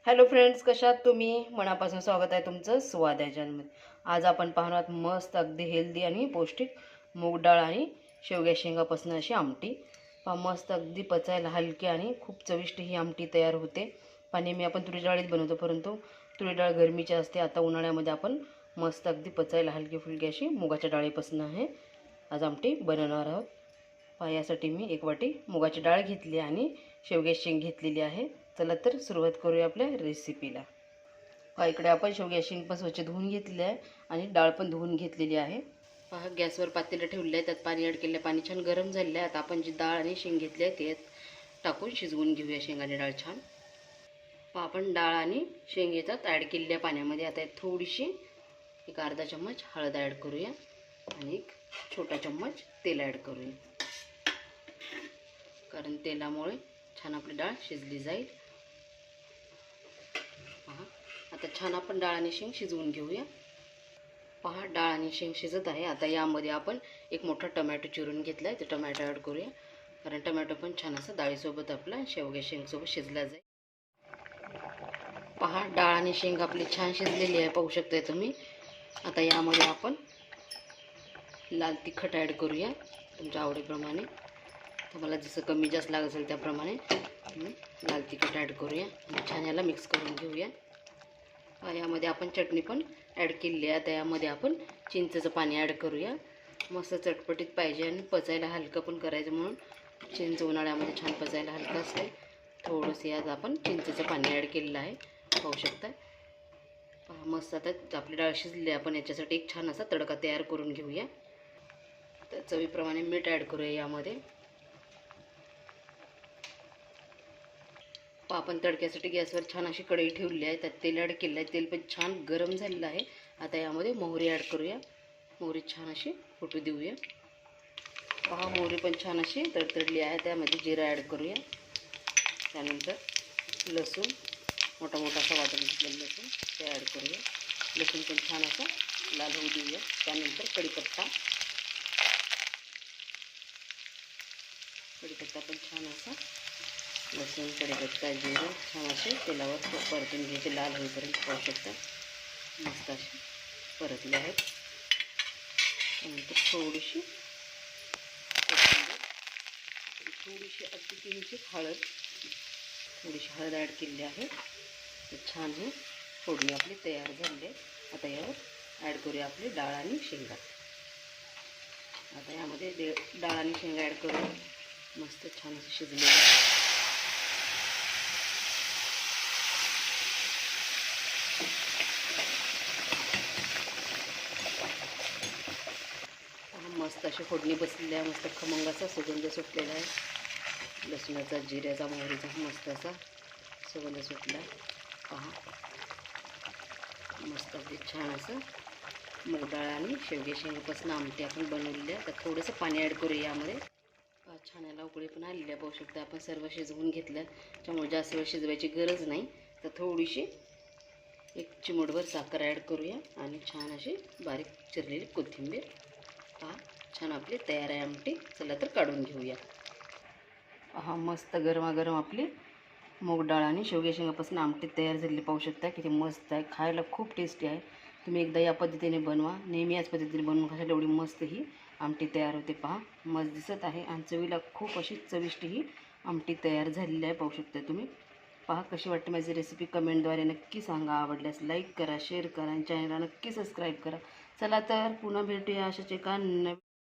Hello friends, कशात तुम्ही? मनापासून स्वागत आहे तुमचं स्वाद या चॅनलमध्ये. आज आपण पाहणार आहोत मस्त अगदी हेल्दी आणि पौष्टिक मूग डाळ आणि शेवग्या शेंगापासून अशी आमटी. मस्त अगदी पचायला हलकी आणि खूप चविष्ट ही आमटी तयार होते. नेहमी आपण तुरी डाळीत बनवतो, परंतु तुरी डाळ गरमीची असते. आता उन्हाळ्यामध्ये आपण मस्त अगदी पचायला हलकी फुलकी अशी मुगाच्या डाळीपासून आहे आज आमटी बनवणार आहोत. यासाठी मी 1 वाटी मुगाची डाळ घेतली आणि शेवग्याची शेंग घेतलेली आहे. चला तर सुरुवात करूया आपल्या रेसिपीला. इकडे आपण शेवग्याची शेंग पण स्वच्छ धुवून घेतली आहे आणि डाळ पण धुवून घेतलेली आहे. गॅसवर पातेलं ठेवलं आहे, त्यात पाणी ॲड केलं आहे. पाणी छान गरम झालेलं आहे. आता आपण जी डाळ आणि शेंग घेतली आहे ते टाकून शिजवून घेऊया. शेंग आणि डाळ छान. आपण डाळ आणि शेंग याच्यात ॲड केलेल्या पाण्यामध्ये आता थोडीशी एक अर्धा चम्मच हळद ॲड करूया आणि एक छोटा चम्मच तेल ॲड करूया, कारण तेलामुळे छान आपली डाळ शिजली जाईल. आता छान आपण डाळ आणि शेंग शिजवून घेऊया. डाळ आणि शेंग शिजत आहे. आता यामध्ये आपण एक मोठा टोमॅटो चिरून घेतला आहे, ते टोमॅटो ॲड करूया, कारण टोमॅटो पण छान असं डाळीसोबत आपला शेवग्या शेंगसोबत शिजला जाईल. डाळ आणि शेंग आपली छान शिजलेली आहे, पाहू शकताय तुम्ही. आता यामध्ये आपण लाल तिखट ॲड करूया तुमच्या आवडीप्रमाणे. तुम्हाला जसं कमी जास्त लागत असेल त्याप्रमाणे तुम्ही लाल तिखट ॲड करूया आणि छान याला मिक्स करून घेऊया. यामध्ये आपण चटणी पण ॲड केलेली आहे. आता यामध्ये आपण चिंचेचं पाणी ॲड करूया. मस्त चटपटीत पाहिजे आणि पचायला हलकं पण करायचं, म्हणून चिंच उन्हाळ्यामध्ये छान पचायला हलकं असते. थोडंसं यात आपण चिंचेचं पाणी ॲड केलेलं आहे, पाहू शकता. मस्त आता आपली डाळ शिजली. आपण याच्यासाठी एक छान असा तडका तयार करून घेऊया. तर चवीप्रमाणे मीठ ॲड करूया यामध्ये. आपण तडक्यासाठी गॅसवर छान अशी कढई ठेवली आहे, त्यात तेल ॲड केलं आहे. तेल पण छान गरम झालेलं आहे. आता यामध्ये मोहरी ॲड करूया. मोहरी छान अशी फुटू देऊया. मोहरी पण छान अशी तडतडली आहे. त्यामध्ये जिरा ॲड करूया. त्यानंतर लसूण, मोठा मोठा असा वाटून घेतलेला लसूण ते ॲड करूया. लसूण पण छान असा लाल होऊ देऊया. त्यानंतर कढीपत्ता पण छान असा लसूण, कढीपत्ता, जिरं छान असे तेलावर परतून घ्यायचे, लाल होईपर्यंत. पाहू शकता मस्त असे परतले आहेत. त्यानंतर थोडीशी अगदी किंचित थोडीशी हळद ॲड केलेली आहे. तर छान हे फोडणी आपली तयार झाली आहे. आता यावर ॲड करूया आपली डाळ आणि शेंगा. आता यामध्ये डाळ आणि शेंगा ॲड करून मस्त छान असं शिजलेलं आहे. मस्त अशी फोडणी बसलेली आहे. मस्त खमंग असा सुगंध सुटलेला आहे. लसूणाचा, जिऱ्याचा, मोहरीचा मस्त असा सुगंध सुटला. मस्त अगदी छान असं मूग डाळ आणि शेवग्या शेंगापासून आमटी आपण बनवलेली आहे. तर थोडंसं पाणी ॲड करूया यामध्ये. छान याला उकळी पण आलेली आहे, पाहू शकता. आपण सर्व शिजवून घेतलं, त्यामुळे जास्त वेळ शिजवायची गरज नाही. तर थोडीशी एक चिमूटभर साखर ॲड करूया आणि छान अशी बारीक चिरलेली कोथिंबीर. छान आपली तयार आहे आमटी. चला तर काढून घेऊया. मस्त गरमागरम आपली मूग डाळ आणि शेवग्या शेंगापासून आमटी तयार झालेली, पाहू शकता. किती मस्त आहे, खायला खूप टेस्टी आहे. तुम्ही एकदा या पद्धतीने बनवा. नेहमी याच पद्धतीने बनवून खायला एवढी मस्त ही आमटी तयार होते. मस्त दिसत आहे आणि चवीला खूप अशी चविष्ट ही आमटी तयार झालेली आहे, पाहू शकता तुम्ही. कशी वाटते माझी रेसिपी कमेंटद्वारे नक्की सांगा. आवडल्यास लाईक करा, शेअर करा आणि चॅनलला नक्की सबस्क्राईब करा. चला तर पुन्हा भेटूया अशाच एका नवीन